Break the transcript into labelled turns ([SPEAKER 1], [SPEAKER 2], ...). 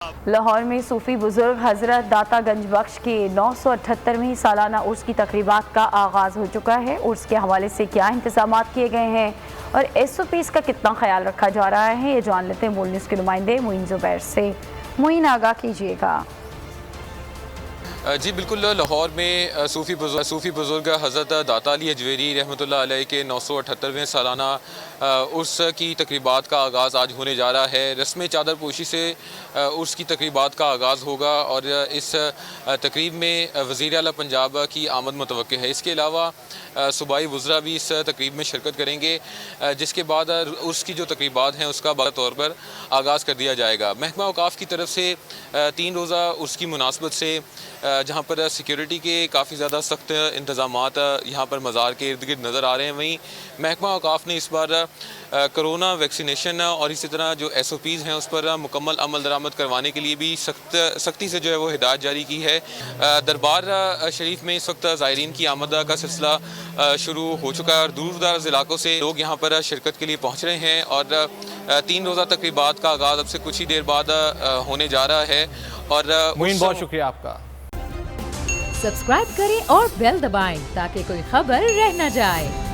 [SPEAKER 1] लाहौर में सूफी बुजुर्ग हजरत दाता गंज बख्श के 978वीं सालाना उर्स की तकरीबात का आगाज़ हो चुका है। उर्स के हवाले से क्या इंतजाम किए गए हैं और SOPs का कितना ख्याल रखा जा रहा है, ये जान लेते हैं मूल न्यूज़ के नुमाइंदे मुइन ज़ुबैर से। मुइन, आगाह कीजिएगा।
[SPEAKER 2] जी बिल्कुल, लाहौर में सूफ़ी बुज़ुर्ग हज़रत दाता अली अजवेरी रहमतुल्लाह अलैह के 978वें सालाना उर्स की तकरीबात का आगाज़ आज होने जा रहा है। रस्म चादर पोशी से उर्स की तकरीबात का आगाज़ होगा और इस तकरीब में वज़ीर आला पंजाब की आमद मुतवक्के है। इसके अलावा सूबाई वज़रा भी इस तकरीब में शिरकत करेंगे, जिसके बाद उर्स की जो तकरीबात हैं उसका बाकायदा तौर पर आगाज़ कर दिया जाएगा। महकमा औक़ाफ़ की तरफ से 3 रोज़ा उर्स की मुनासबत से जहाँ पर सिक्योरिटी के काफ़ी ज़्यादा सख्त इंतज़ामात यहाँ पर मज़ार के इर्द गिर्द नज़र आ रहे हैं। वहीं महकमा औक़ाफ़ ने इस बार कोरोना वैक्सीनेशन और इसी तरह जो SOPs हैं उस पर मुकम्मल अमल दरामद करवाने के लिए भी सख्ती से जो है वो हिदायत जारी की है। दरबार शरीफ में इस वक्त ज़ायरीन की आमद का सिलसिला शुरू हो चुका है और दूर दराज इलाकों से लोग यहाँ पर शिरकत के लिए पहुँच रहे हैं और 3 रोज़ा तकरीबात का आगाज़ अब से कुछ ही देर बाद होने जा रहा है। और
[SPEAKER 3] बहुत शुक्रिया आपका।
[SPEAKER 4] सब्सक्राइब करें और बेल दबाएं ताकि कोई खबर रह न जाए।